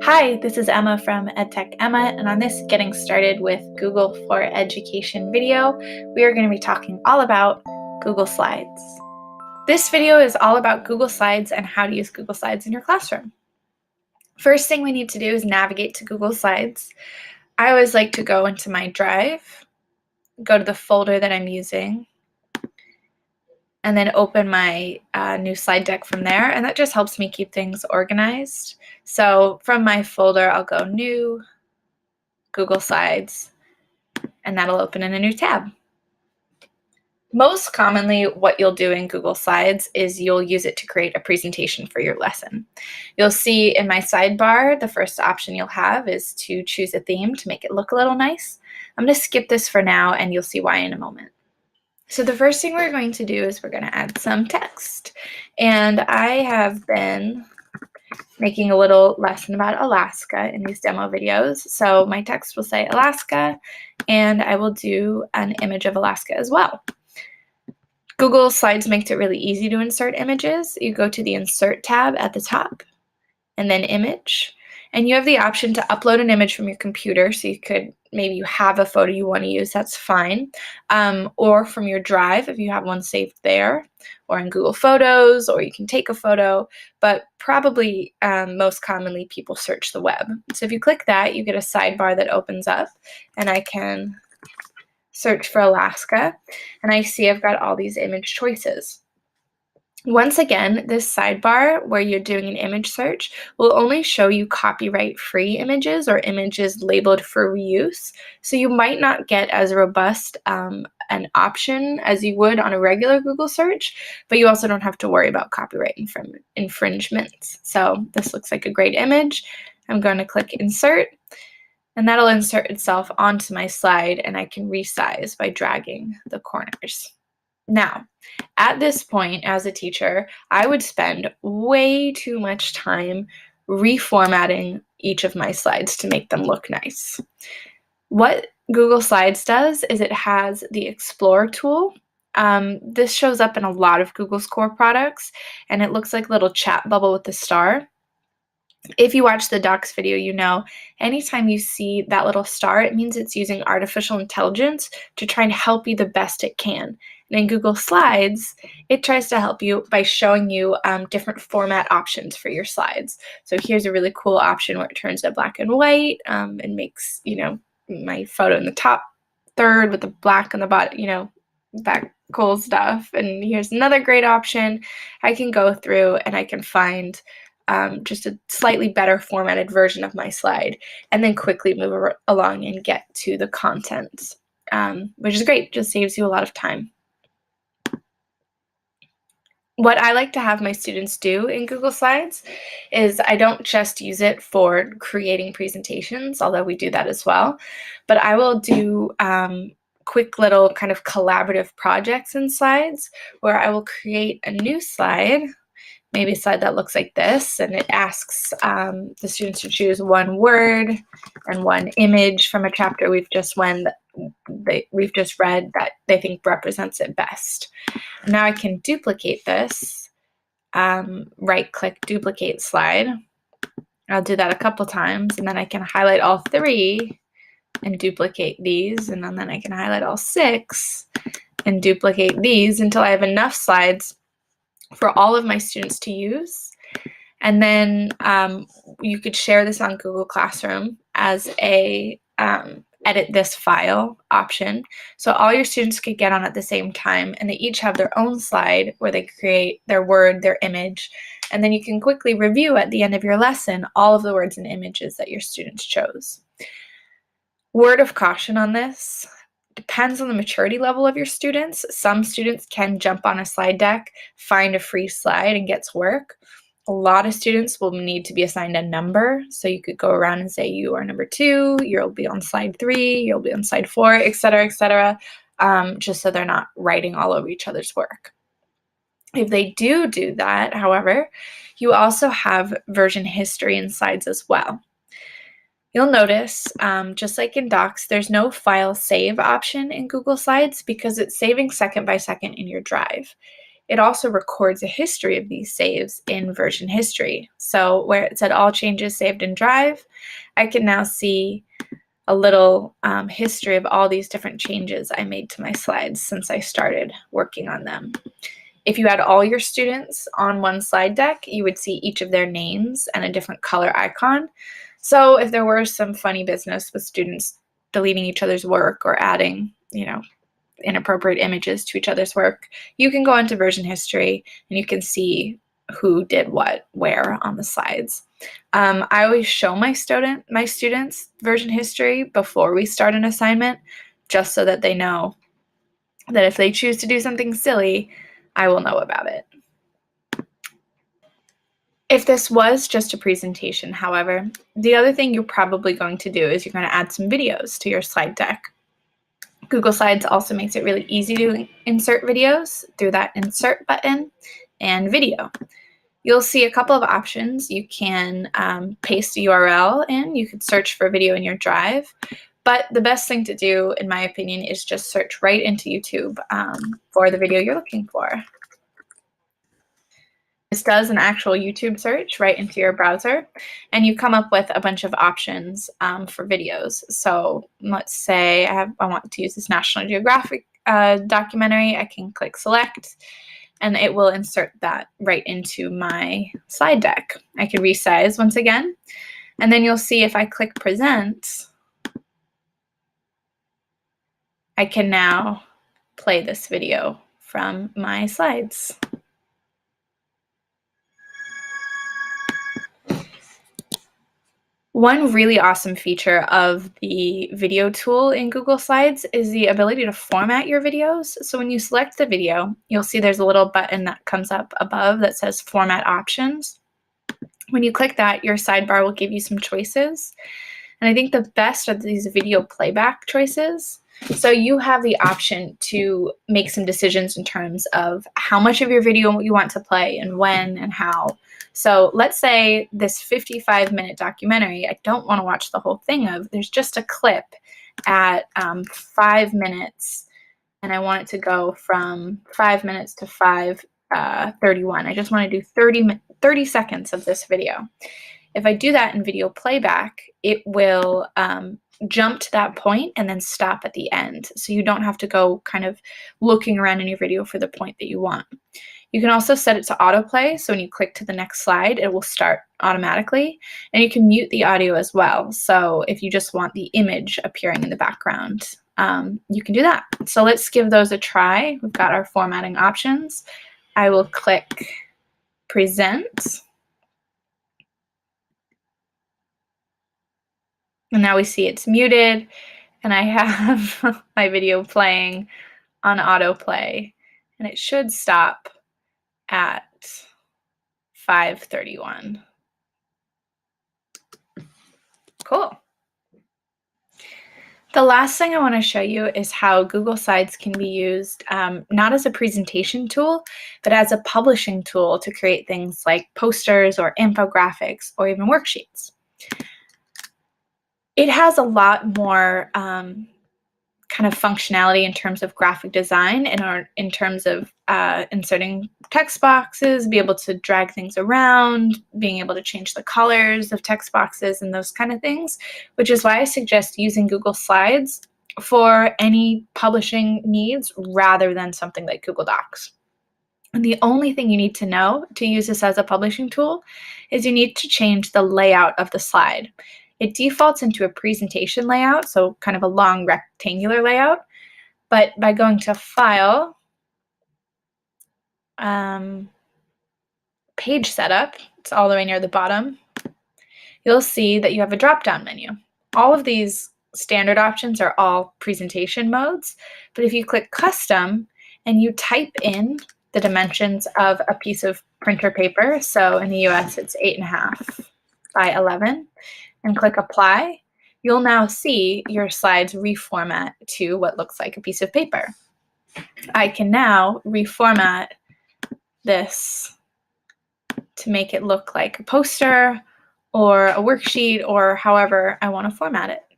Hi, this is Emma from EdTech Emma, and on this Getting Started with Google for Education video, we are going to be talking all about Google Slides. This video is all about Google Slides and how to use Google Slides in your classroom. First thing we need to do is navigate to Google Slides. I always like to go into my Drive, go to the folder that I'm using, and then open my new slide deck from there, and that just helps me keep things organized. So from my folder, I'll go New, Google Slides, and that'll open in a new tab. Most commonly, what you'll do in Google Slides is you'll use it to create a presentation for your lesson. You'll see in my sidebar, the first option you'll have is to choose a theme to make it look a little nice. I'm going to skip this for now, and you'll see why in a moment. So the first thing we're going to do is we're going to add some text. And I have been making a little lesson about Alaska in these demo videos. So my text will say Alaska, and I will do an image of Alaska as well. Google Slides makes it really easy to insert images. You go to the Insert tab at the top, and then Image. And you have the option to upload an image from your computer, so maybe you have a photo you want to use, that's fine. Or from your Drive, if you have one saved there, or in Google Photos, or you can take a photo, but probably most commonly people search the web. So if you click that, you get a sidebar that opens up, and I can search for Alaska, and I see I've got all these image choices. Once again, this sidebar where you're doing an image search will only show you copyright-free images or images labeled for reuse, so you might not get as robust an option as you would on a regular Google search, but you also don't have to worry about copyright infringements. So this looks like a great image. I'm going to click Insert, and that'll insert itself onto my slide, and I can resize by dragging the corners. Now, at this point, as a teacher, I would spend way too much time reformatting each of my slides to make them look nice. What Google Slides does is it has the Explore tool. This shows up in a lot of Google's core products, and it looks like a little chat bubble with a star. If you watch the Docs video, you know anytime you see that little star, it means it's using artificial intelligence to try and help you the best it can. And in Google Slides, it tries to help you by showing you different format options for your slides. So here's a really cool option where it turns to black and white and makes, my photo in the top third with the black on the bottom, that cool stuff. And here's another great option. I can go through and I can find just a slightly better formatted version of my slide, and then quickly move along and get to the content, which is great, just saves you a lot of time. What I like to have my students do in Google Slides is I don't just use it for creating presentations, although we do that as well, but I will do quick little kind of collaborative projects in slides where I will create a new slide, maybe a slide that looks like this, and it asks the students to choose one word and one image from a chapter we've just read that they think represents it best. Now I can duplicate this, right-click Duplicate Slide. I'll do that a couple times, and then I can highlight all 3 and duplicate these, and then I can highlight all 6 and duplicate these until I have enough slides for all of my students to use. And then you could share this on Google Classroom as a edit this file option. So all your students could get on at the same time, and they each have their own slide where they create their word, their image, and then you can quickly review at the end of your lesson all of the words and images that your students chose. Word of caution on this. Depends on the maturity level of your students. Some students can jump on a slide deck, find a free slide, and get to work. A lot of students will need to be assigned a number. So you could go around and say, you are number 2, you'll be on slide 3, you'll be on slide 4, etc., just so they're not writing all over each other's work. If they do that, however, you also have version history in slides as well. You'll notice, just like in Docs, there's no file save option in Google Slides because it's saving second by second in your Drive. it also records a history of these saves in version history. So where it said all changes saved in Drive, I can now see a little history of all these different changes I made to my slides since I started working on them. If you had all your students on one slide deck, you would see each of their names and a different color icon. So if there were some funny business with students deleting each other's work or adding, inappropriate images to each other's work, you can go into version history and you can see who did what where on the slides. I always show my students version history before we start an assignment, just so that they know that if they choose to do something silly, I will know about it. If this was just a presentation, however, the other thing you're probably going to do is you're going to add some videos to your slide deck. Google Slides also makes it really easy to insert videos through that insert button and video. You'll see a couple of options. You can paste a URL in, you could search for video in your Drive, but the best thing to do, in my opinion, is just search right into YouTube for the video you're looking for. This does an actual YouTube search right into your browser, and you come up with a bunch of options for videos. So let's say I want to use this National Geographic documentary. I can click select, and it will insert that right into my slide deck. I can resize once again, and then you'll see if I click present, I can now play this video from my slides. One really awesome feature of the video tool in Google Slides is the ability to format your videos. So when you select the video, you'll see there's a little button that comes up above that says Format Options. When you click that, your sidebar will give you some choices. And I think the best are these video playback choices. So you have the option to make some decisions in terms of how much of your video you want to play and when and how. So let's say this 55-minute documentary, I don't want to watch the whole thing of. There's just a clip at 5 minutes, and I want it to go from 5 minutes to 5:31. I just want to do 30 seconds of this video. If I do that in video playback, it will jump to that point and then stop at the end. So you don't have to go kind of looking around in your video for the point that you want. You can also set it to autoplay, so when you click to the next slide, it will start automatically, and you can mute the audio as well. So if you just want the image appearing in the background, you can do that. So let's give those a try. We've got our formatting options. I will click present. And now we see it's muted, and I have my video playing on autoplay, and it should stop at 5:31. Cool. The last thing I want to show you is how Google Slides can be used not as a presentation tool, but as a publishing tool to create things like posters or infographics or even worksheets. It has a lot more kind of functionality in terms of graphic design and in terms of inserting text boxes, be able to drag things around, being able to change the colors of text boxes and those kind of things, which is why I suggest using Google Slides for any publishing needs rather than something like Google Docs. And the only thing you need to know to use this as a publishing tool is you need to change the layout of the slide. It defaults into a presentation layout, so kind of a long rectangular layout. But by going to File, Page Setup, it's all the way near the bottom, you'll see that you have a drop-down menu. All of these standard options are all presentation modes, but if you click Custom and you type in the dimensions of a piece of printer paper, so in the US it's 8.5 by 11, and click Apply, you'll now see your slides reformat to what looks like a piece of paper. I can now reformat this to make it look like a poster or a worksheet or however I want to format it.